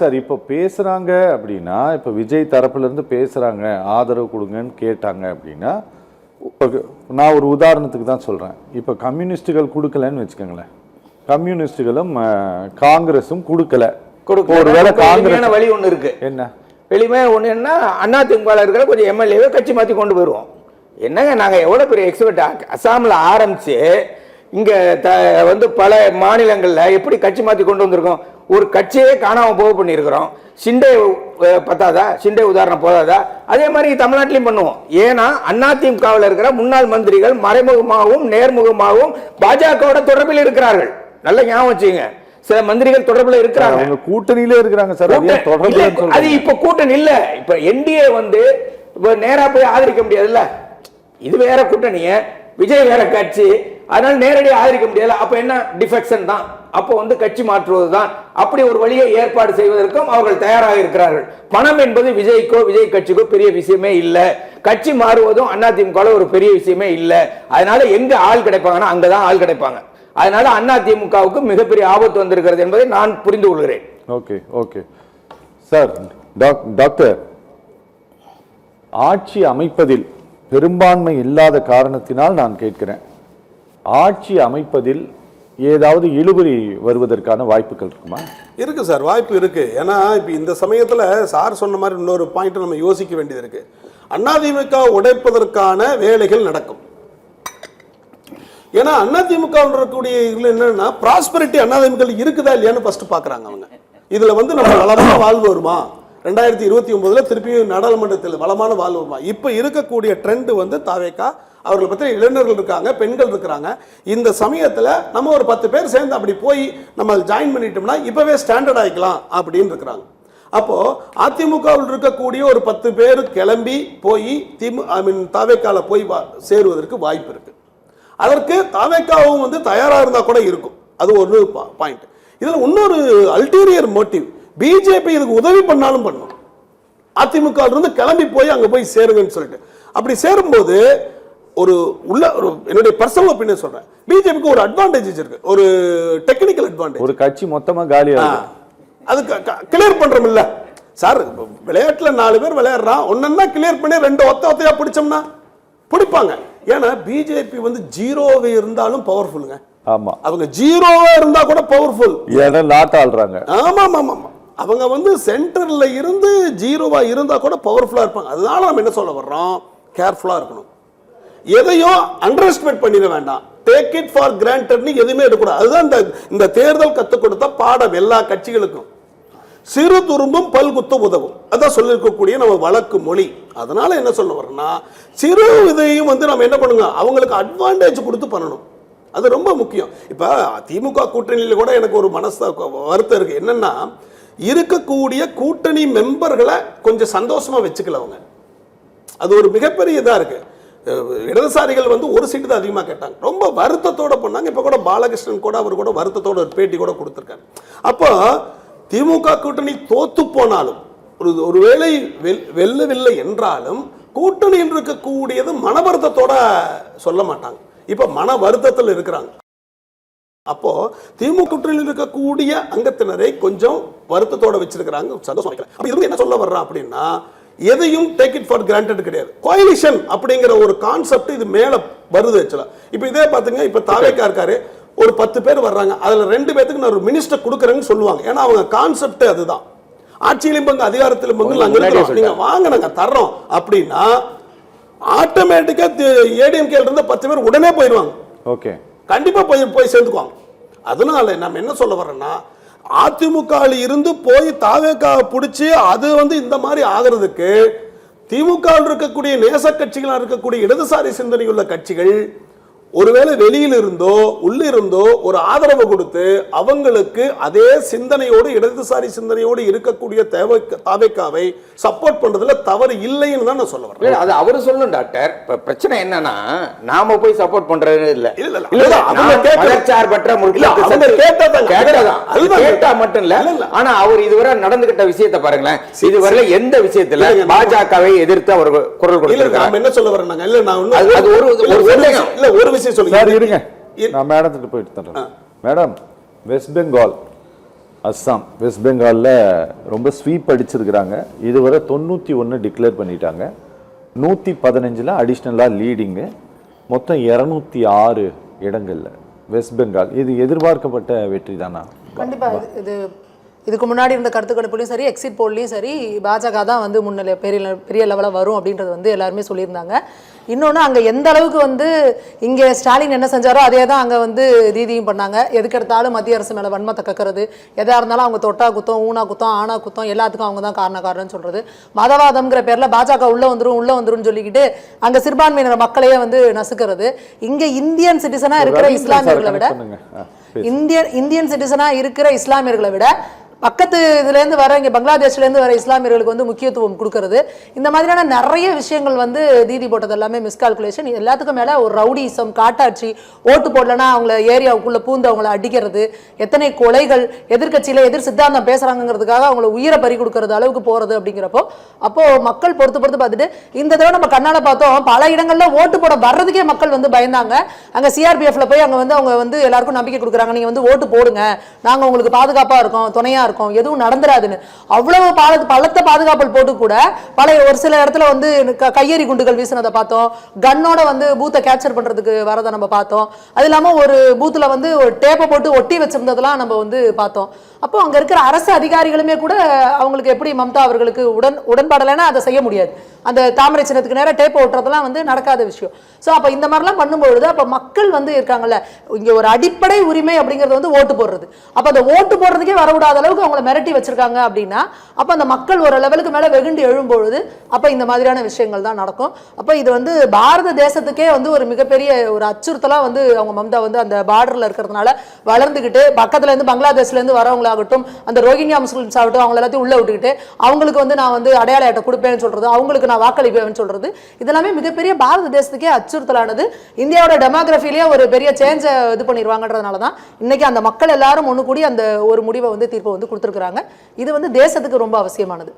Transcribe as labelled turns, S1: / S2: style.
S1: Sir இப்போ பேசுறாங்க அப்படின்னா, இப்போ விஜய் தரப்புல இருந்து பேசுறாங்க, ஆதரவு கொடுங்கன்னு கேட்டாங்க அப்படின்னா, நான் ஒரு உதாரணத்துக்கு தான் சொல்றேன். இப்போ கம்யூனிஸ்டுகள் கொடுக்கலன்னு வச்சுக்கோங்களேன், கம்யூனிஸ்டுகளும் காங்கிரஸும் கொடுக்கல.
S2: ஒருவேளை காங்கிரஸ் வழி ஒன்று இருக்கு.
S1: என்ன
S2: வெளியுமே ஒன்று என்ன, அதிமுக இருக்கிற கொஞ்சம் எம்எல்ஏவை கட்சி மாற்றி கொண்டு போயிடுவோம். என்னங்க நாங்கள் எவ்வளோ பெரிய எக்ஸ்பர்ட் அசாமில் ஆரம்பிச்சு இங்கே வந்து பல மாநிலங்களில் எப்படி கட்சி மாற்றி கொண்டு வந்திருக்கோம். ஒரு கட்சியே காணாமல் போக பண்ணியிருக்கிறோம். ஷிண்டே பத்தாதா, ஷிண்டே உதாரணம் போதாதா? அதே மாதிரி தமிழ்நாட்டிலையும் பண்ணுவோம். ஏன்னா அதிமுகவில் இருக்கிற முன்னாள் மந்திரிகள் மறைமுகமாகவும் நேர்முகமாகவும் பாஜகவோட தொடர்பில் இருக்கிறார்கள். நல்ல ஞாபகம் வச்சுங்க, சில மந்திரிகள் தொடர்புல இருக்கிறாங்க,
S1: கூட்டணியில இருக்கிறாங்க சார்.
S2: அது இப்ப கூட்டணி இல்ல. இப்ப என்டிஏ வந்து நேரா போய் ஆதரிக்க முடியாதுல்ல. இது வேற கூட்டணிய, விஜய் வேற கட்சி, அதனால நேரடியாக ஆதரிக்க முடியாது. அப்ப என்ன டிஃபெக்ஷன் தான், அப்போ வந்து கட்சி மாற்றுவது தான். அப்படி ஒரு வழியை ஏற்பாடு செய்வதற்கும் அவர்கள் தயாராக இருக்கிறார்கள். பணம் என்பது விஜய்க்கோ விஜய் கட்சிக்கோ பெரிய விஷயமே இல்லை. கட்சி மாறுவதும் அதிமுக ஒரு பெரிய விஷயமே இல்லை. அதனால எங்க ஆள் கிடைப்பாங்கன்னா அங்கதான் ஆள் கிடைப்பாங்க. அதனால அதிமுகவுக்கு மிகப்பெரிய ஆபத்து வந்திருக்கிறது என்பதை நான் புரிந்து கொள்கிறேன்.
S1: Okay okay sir. டாக்டர், ஆட்சி அமைப்பதில் பெரும்பான்மை இல்லாத காரணத்தினால் நான் கேட்கிறேன், ஆட்சி அமைப்பதில் ஏதாவது இழுபறி வருவதற்கான வாய்ப்புகள் இருக்குமா?
S3: இருக்கு சார், வாய்ப்பு இருக்கு. ஏன்னா இப்போ இந்த சமயத்தில் சார் சொன்ன மாதிரி இன்னொரு பாயிண்ட் நம்ம யோசிக்க வேண்டியது இருக்கு. அதிமுக உடைப்பதற்கான வேலைகள் நடக்கும். ஏன்னா அதிமுக இருக்கக்கூடிய இதுல என்னன்னா ப்ராஸ்பரிட்டி அதிமுக இருக்குதா இல்லையான்னு ஃபர்ஸ்ட் பாக்குறாங்க அவங்க. இதுல வந்து நம்ம வளமான வாழ்வு வருமா, 2029 திருப்பியும் நாடாளுமன்றத்தில் வளமான வாழ்வு வருமா? இப்ப இருக்கக்கூடிய ட்ரெண்ட் வந்து தாவேகா, அவர்களை பற்றி இளைஞர்கள் இருக்காங்க, பெண்கள் இருக்கிறாங்க. இந்த சமயத்தில் நம்ம ஒரு 10 பேர் சேர்ந்து அப்படி போய் நம்ம ஜாயின் பண்ணிட்டோம்னா இப்பவே ஸ்டாண்டர்ட் ஆகிக்கலாம் அப்படின்னு இருக்கிறாங்க. அப்போ அதிமுகவில் இருக்கக்கூடிய ஒரு 10 பேர் கிளம்பி போய் தாவேகால போய் சேருவதற்கு வாய்ப்பு இருக்கு. அதற்கு தாவேகாவும் வந்து தயாராக இருந்தா கூட இருக்கும். அது ஒரு பாயிண்ட். இதுல இன்னொரு அல்டீரியர் மோட்டிவ், பிஜேபி இதுக்கு உதவி பண்ணாலும் பண்ணும். அதிமுக இருந்து கிளம்பி போய் அங்க போய் சேருங்கன்னு சொல்லிட்டு அப்படி சேரும்போது ஒரு என்னுடைய பர்சனல் ஒப்பீனியன் சொல்றேன், பிஜேபிக்கு ஒரு அட்வான்டேஜ் இருக்கு, ஒரு டெக்னிக்கல் அட்வான்டேஜ்.
S1: ஒரு கட்சி மொத்தமா காலியா
S3: அது கிளியர் பண்றோம் இல்ல சார். விளையாட்டுல 4 பேர் விளையாடுறான், ஒன்னா கிளியர் பண்ணி 2 ஒத்தையா பிடிச்சோம்னா பிடிப்பாங்க. ஏன்னா பிஜேபி வந்து ஜீரோவே இருந்தாலும் பவர்ஃபுல்லுங்க.
S1: ஆமா,
S3: அவங்க ஜீரோவா இருந்தா கூட பவர்ஃபுல்.
S1: ஏன்னா லாட் ஆள்றாங்க.
S3: ஆமா ஆமா ஆமா, அவங்க வந்து சென்டர்ல இருந்து ஜீரோவா இருந்தா கூட பவர்ஃபுல்லா இருப்பாங்க. அதனால நம்ம என்ன சொல்ல வர்றோம், கேர்ஃபுல்லா இருக்கணும். எதையும் அண்டர் எஸ்டிமேட் பண்ணிட வேண்டாம், டேக் இட் ஃபார் கிராண்டட்னு எதுவுமே எடுக்கக்கூடாது. அதுதான் இந்த தேர்தல் கற்றுக் கொடுத்த பாடம் எல்லா கட்சிகளுக்கும். சிறு துரும்பும் பல் குத்த உதவும், அதான் சொல்லியிருக்கக்கூடிய நம்ம வழக்கு மொழி. அதனால என்ன சொல்ல வர்றோம்னா, சிறு இதையும் வந்து நம்ம என்ன பண்ணுங்க, அவங்களுக்கு அட்வான்டேஜ் கொடுத்து பண்ணணும். அது ரொம்ப முக்கியம். இப்ப திமுக கூட்டணியில கூட எனக்கு ஒரு வருத்தம் இருக்கு. என்னன்னா, இருக்கக்கூடிய கூட்டணி மெம்பர்களை கொஞ்சம் சந்தோஷமா வச்சுக்கல அவங்க. அது ஒரு மிகப்பெரிய இதா இருக்கு. இடதுசாரிகள் வந்து ஒரு சீட்டு தான் அதிகமாக கேட்டாங்க, ரொம்ப வருத்தத்தோட பண்ணாங்க. இப்ப கூட பாலகிருஷ்ணன் கூட அவர் கூட வருத்தத்தோட ஒரு பேட்டி கூட கொடுத்திருக்காங்க. அப்போ திமுக கூட்டணி தோத்து போனாலும், ஒருவேளை வெல்லவில்லை என்றாலும் கூட்டணியில் இருக்கக்கூடியது மன வருத்தத்தோட சொல்ல மாட்டாங்க. இப்ப மன வருத்தத்தில் இருக்கிறாங்க. அப்போ திமுக கூட்டணியில் இருக்கக்கூடிய அங்கத்தினரை கொஞ்சம் வருத்தத்தோட வச்சிருக்கிறாங்க, சந்தோஷம். என்ன சொல்ல வர்றான் அப்படின்னா, எதையும் டேக் இட் ஃபார் கிராண்டட் கிடையாது. கோலிஷன் அப்படிங்கிற ஒரு கான்செப்ட் இது மேல வருது. இப்ப இதே பாத்தீங்க, இப்ப தாவேகா இருக்காரு, ஒரு 10 பேர் வர்றாங்க, அதுல 2 பேருக்கு நான் ஒரு மினிஸ்டர் கொடுக்குறேன்னு சொல்லுவாங்க. ஏன்னா அவங்க கான்செப்ட் அதுதான். ஆட்சியிலும் பங்கு அதிகாரத்திலும் பங்கு நீங்க வாங்க நாங்க தர்றோம் அப்படின்னா ஆட்டோமேட்டிக்கா ஏடிஎம்கே இருந்த 10 பேர் உடனே போயிடுவாங்க.
S1: ஓகே,
S3: கண்டிப்பா போய் சேர்ந்துக்குவாங்க. அதனால நம்ம என்ன சொல்ல வர்றோம்னா, அதிமுக இருந்து போய் தாவேகா பிடிச்சி அது வந்து இந்த மாதிரி ஆகிறதுக்கு திமுக இருக்கக்கூடிய நேச கட்சிகளாக இருக்கக்கூடிய இடதுசாரி சிந்தனை உள்ள கட்சிகள் ஒருவேளை வெளியில் இருந்தோ உள்ளிருந்தோ ஒரு ஆதரவு கொடுத்து அவங்களுக்கு அதே சிந்தனையோடு இடதுசாரி சிந்தனையோடு இருக்கக்கூடிய தாவேகாவை சப்போர்ட் பண்றதுல தவறு இல்லைன்னு தான் நான் சொல்ல வரேன்.
S2: அது அவரு சொல்லணும் டாக்டர். இப்ப பிரச்சனை என்னன்னா, நாம போய் சப்போர்ட் பண்றது இல்ல. கேட்டா மட்டும் இல்ல, ஆனா அவர் இதுவரை நடந்துகிட்ட விஷயத்தை பாருங்களேன். இதுவரை எந்த விஷயத்துல பாஜகவை எதிர்த்து அவர் குரல் கொடுத்திருக்காங்க.
S3: என்ன சொல்ல வரேன், ஒரு விஷயம்
S1: சொல்லுங்க. நான் மேடத்துக்கு போயிட்டு தரேன். Madam, west Bengal Assam, west பெங்காலில் ரொம்ப ஸ்வீப் அடிச்சிருக்கிறாங்க. இதுவரை 91 டிக்ளேர் பண்ணிட்டாங்க. 115 அடிஷ்னலாக லீடிங்கு. மொத்தம் 206 இடங்கள்ல வெஸ்ட் பெங்கால். இது எதிர்பார்க்கப்பட்ட வெற்றி தானா?
S4: கண்டிப்பா. இதுக்கு முன்னாடி இருந்த கருத்து கணிப்புலையும் சரி, எக்ஸிட் போல்லையும் சரி, பாஜக தான் வந்து முன்னிலை பெரிய லெவலில் வரும் அப்படின்றது வந்து எல்லாருமே சொல்லியிருந்தாங்க. இன்னொன்று, அங்கே எந்த அளவுக்கு வந்து இங்கே ஸ்டாலின் என்ன செஞ்சாரோ அதே தான் அங்கே வந்து தீதியும் பண்ணாங்க. எதுக்கெடுத்தாலும் மத்திய அரசு மேலே வன்மத்தை கக்கிறது, எதாக இருந்தாலும் அவங்க தொட்டா குத்தம், ஊனா குத்தம், ஆனா குத்தம், எல்லாத்துக்கும் அவங்க தான் காரணம்னு சொல்கிறது. மதவாதம்ங்கிற பேரில் பாஜக உள்ளே வந்துரும் சொல்லிக்கிட்டு அங்கே சிறுபான்மையினர் மக்களையே வந்து நசுக்கிறது. இங்கே இந்தியன் சிட்டிசனாக இருக்கிற இஸ்லாமியர்களை விட இந்தியன் சிட்டிசனாக இருக்கிற இஸ்லாமியர்களை விட பக்கத்து இதுலேருந்து வர இங்கே பங்களாதேஷ்லேருந்து வர இஸ்லாமியர்களுக்கு வந்து முக்கியத்துவம் கொடுக்கறது, இந்த மாதிரியான நிறைய விஷயங்கள் வந்து தீதி போட்டது எல்லாமே மிஸ்கால்குலேஷன். எல்லாத்துக்கும் மேலே ஒரு ரவுடிசம், காட்டாட்சி, ஓட்டு போடலன்னா அவங்கள ஏரியாவுக்குள்ளே பூந்து அவங்கள அடிக்கிறது, எத்தனை கொலைகள், எதிர்கட்சியில் எதிர் சித்தாந்தம் பேசுகிறாங்கிறதுக்காக அவங்கள உயிரை பறி கொடுக்கறது அளவுக்கு போகிறது. அப்படிங்கிறப்போ அப்போது மக்கள் பொறுத்து பார்த்துட்டு இந்த தடவை நம்ம கண்ணால் பார்த்தோம், பல இடங்களில் ஓட்டு போட வர்றதுக்கே மக்கள் வந்து பயந்தாங்க. அங்கே சிஆர்பிஎஃப்ல போய் அவங்க வந்து எல்லாருக்கும் நம்பிக்கை கொடுக்குறாங்க, நீங்கள் வந்து ஓட்டு போடுங்க, நாங்கள் உங்களுக்கு பாதுகாப்பாக இருக்கோம், துணையாக இருக்கும், எதுவும் நடந்துராதுன்னு. அவ்வளவு பலத்த பாதுகாப்பு போட்டு கூட ஒரு சில இடத்துல வந்து கையெறி குண்டுகள் வீசினதை பார்த்தோம். கன்னோட வந்து பூத்தை கேப்சர் பண்றதுக்கு வரதை நம்ம பார்த்தோம். அது இல்லாம ஒரு பூத்துல வந்து ஒரு டேப்பை போட்டு ஒட்டி வச்சிருந்ததெல்லாம் நம்ம வந்து பார்த்தோம். அப்போ அங்க இருக்கிற அரசு அதிகாரிகளுமே கூட அவங்களுக்கு எப்படி மம்தா அவர்களுக்கு உடன்பாடலைன்னா அதை செய்ய முடியாது. அந்த தாமரை சின்னத்துக்கு நேரம் டேப் ஓட்டுறதெல்லாம் வந்து நடக்காத விஷயம். ஸோ அப்போ இந்த மாதிரிலாம் பண்ணும்பொழுது அப்போ மக்கள் வந்து இருக்காங்கல்ல, இங்கே ஒரு அடிப்படை உரிமை அப்படிங்கிறது வந்து ஓட்டு போடுறது. அப்போ அந்த ஓட்டு போடுறதுக்கே வரவிடாத அளவுக்கு அவங்கள மிரட்டி வச்சிருக்காங்க அப்படின்னா அப்போ அந்த மக்கள் ஒரு லெவலுக்கு மேலே வெகுண்டு எழும்பொழுது அப்போ இந்த மாதிரியான விஷயங்கள் தான் நடக்கும். அப்போ இது வந்து பாரத தேசத்துக்கே வந்து ஒரு மிகப்பெரிய ஒரு அச்சுறுத்தலாக வந்து அவங்க மம்தா வந்து அந்த பார்டரில் இருக்கிறதுனால வளர்ந்துக்கிட்டு பக்கத்துலேருந்து பங்களாதேஷ்லேருந்து வரவங்களாகட்டும், அந்த ரோஹிங்கியா முஸ்லிம்ஸ் ஆகட்டும், அவங்கள எல்லாத்தையும் உள்ளே விட்டுக்கிட்டு அவங்களுக்கு வந்து நான் வந்து அடையாள அட்டை கொடுப்பேன்னு சொல்கிறது, அவங்களுக்கு நான் வாக்களிப்பேன்னு சொல்கிறது, இதெல்லாமே மிகப்பெரிய பாரத தேசத்துக்கே அச்சுறுத்தலானது. இந்தியாவோட டெமோகிராஃபிலேயே ஒரு பெரிய சேஞ்சை இது பண்ணிடுவாங்கன்றதுனால தான் இன்னைக்கு அந்த மக்கள் எல்லாரும் ஒன்று கூடி அந்த ஒரு முடிவை வந்து தீர்ப்பை வந்து கொடுத்துருக்குறாங்க. இது வந்து தேசத்துக்கு ரொம்ப அவசியமானது.